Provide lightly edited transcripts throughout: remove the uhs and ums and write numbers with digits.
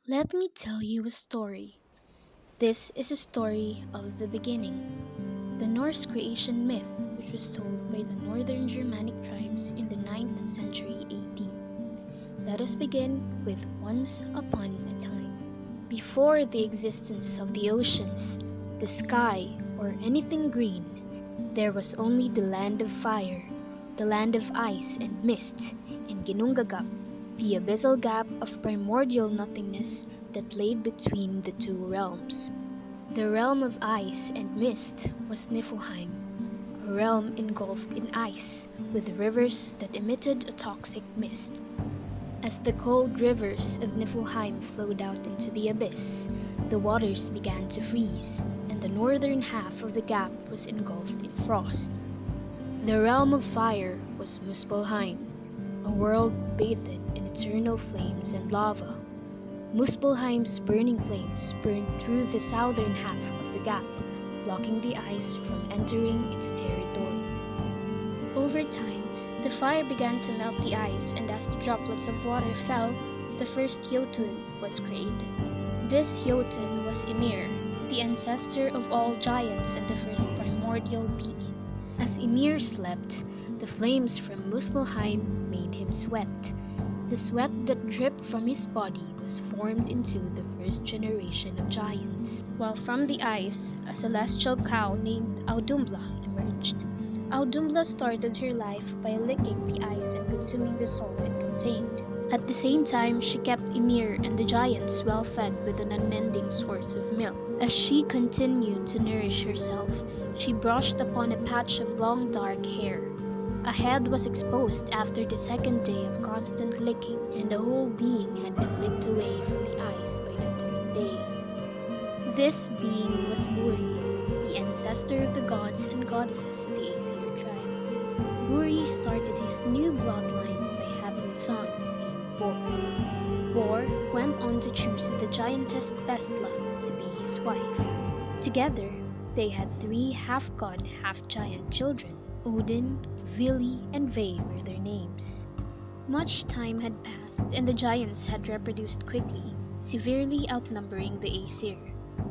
Let me tell you a story. This is a story of the beginning, the Norse creation myth, which was told by the Northern Germanic Tribes in the 9th century AD. Let us begin with once upon a time. Before the existence of the oceans, the sky, or anything green, there was only the land of fire, the land of ice and mist, and Ginnungagap, the abyssal gap of primordial nothingness that laid between the two realms. The realm of ice and mist was Niflheim, a realm engulfed in ice, with rivers that emitted a toxic mist. As the cold rivers of Niflheim flowed out into the abyss, the waters began to freeze, and the northern half of the gap was engulfed in frost. The realm of fire was Muspelheim, a world bathed in eternal flames and lava. Muspelheim's burning flames burned through the southern half of the gap, blocking the ice from entering its territory. Over time, the fire began to melt the ice, and as the droplets of water fell, the first Jotun was created. This Jotun was Ymir, the ancestor of all giants and the first primordial being. As Ymir slept, the flames from Muspelheim made him sweat. The sweat that dripped from his body was formed into the first generation of giants, while from the ice, a celestial cow named Audumbla emerged. Audumbla started her life by licking the ice and consuming the soul it contained. At the same time, she kept Ymir and the giants well fed with an unending source of milk. As she continued to nourish herself, she brushed upon a patch of long dark hair. A head was exposed after the second day of constant licking, and the whole being had been licked away from the ice by the third day. This being was Buri, the ancestor of the gods and goddesses of the Aesir tribe. Buri started his new bloodline by having a son named Bor. Bor went on to choose the giantess Bestla to be his wife. Together, they had 3 half-god, half-giant children. Odin, Vili, and Ve were their names. Much time had passed, and the giants had reproduced quickly, severely outnumbering the Aesir.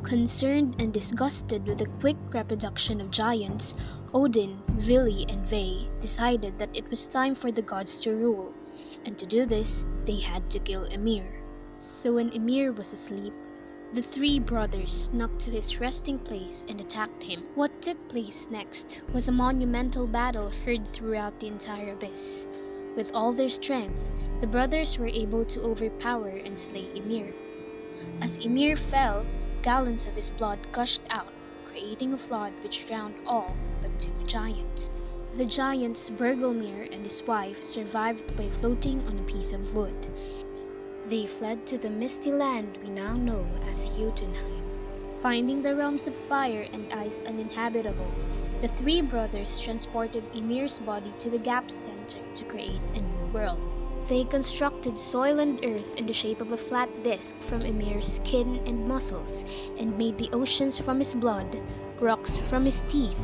Concerned and disgusted with the quick reproduction of giants, Odin, Vili, and Ve decided that it was time for the gods to rule, and to do this, they had to kill Ymir. So when Ymir was asleep, the 3 brothers snuck to his resting place and attacked him. What took place next was a monumental battle heard throughout the entire abyss. With all their strength, the brothers were able to overpower and slay Ymir. As Ymir fell, gallons of his blood gushed out, creating a flood which drowned all but 2 giants. The giants Bergelmir and his wife survived by floating on a piece of wood. They fled to the misty land we now know as Jotunheim. Finding the realms of fire and ice uninhabitable, the 3 brothers transported Ymir's body to the Gap's center to create a new world. They constructed soil and earth in the shape of a flat disk from Ymir's skin and muscles, and made the oceans from his blood, rocks from his teeth,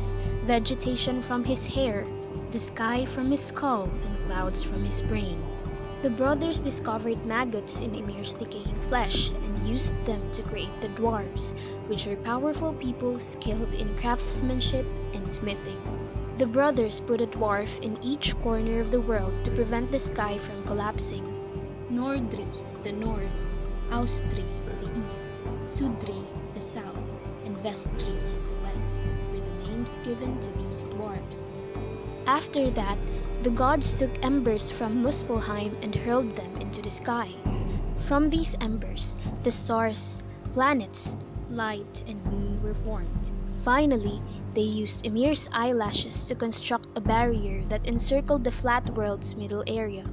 vegetation from his hair, the sky from his skull, and clouds from his brain. The brothers discovered maggots in Ymir's decaying flesh and used them to create the dwarves, which are powerful people skilled in craftsmanship and smithing. The brothers put a dwarf in each corner of the world to prevent the sky from collapsing. Nordri, the north, Austri, the east, Sudri, the south, and Vestri, the west, were the names given to these dwarves. After that, the gods took embers from Muspelheim and hurled them into the sky. From these embers, the stars, planets, light, and moon were formed. Finally, they used Ymir's eyelashes to construct a barrier that encircled the flat world's middle area.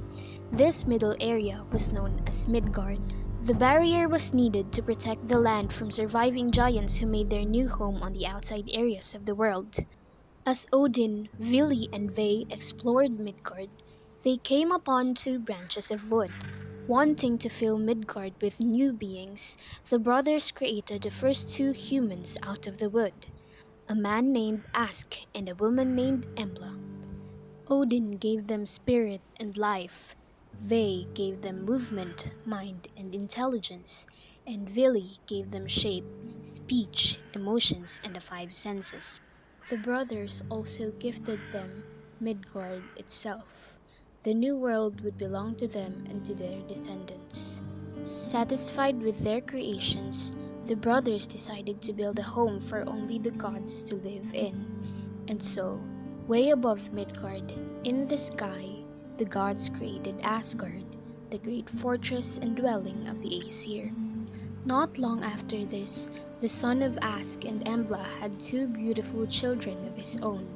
This middle area was known as Midgard. The barrier was needed to protect the land from surviving giants who made their new home on the outside areas of the world. As Odin, Vili, and Ve explored Midgard, they came upon 2 branches of wood. Wanting to fill Midgard with new beings, the brothers created the first 2 humans out of the wood, a man named Ask and a woman named Embla. Odin gave them spirit and life. Ve gave them movement, mind, and intelligence, and Vili gave them shape, speech, emotions, and the five senses. The brothers also gifted them Midgard itself. The new world would belong to them and to their descendants. Satisfied with their creations, the brothers decided to build a home for only the gods to live in. And so, way above Midgard, in the sky, the gods created Asgard, the great fortress and dwelling of the Aesir. Not long after this, the son of Ask and Embla had two beautiful children of his own.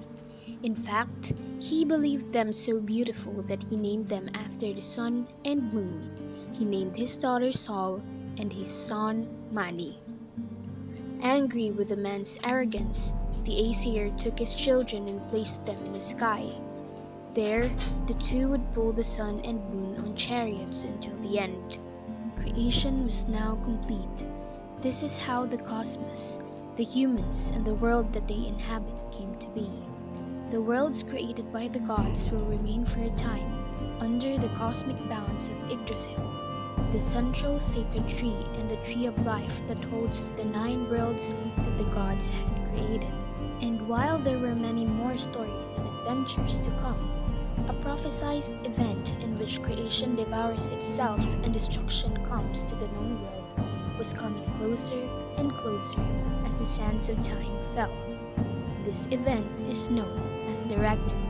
In fact, he believed them so beautiful that he named them after the sun and moon. He named his daughter Sol and his son Mani. Angry with the man's arrogance, the Aesir took his children and placed them in the sky. There, the two would pull the sun and moon on chariots until the end. Creation was now complete. This is how the cosmos, the humans, and the world that they inhabit came to be. The worlds created by the gods will remain for a time under the cosmic bounds of Yggdrasil, the central sacred tree and the tree of life that holds the 9 worlds that the gods had created. And while there were many more stories and adventures to come, a prophesied event in which creation devours itself and destruction comes to the known world was coming closer and closer as the sands of time fell. This event is known as the Ragnarok.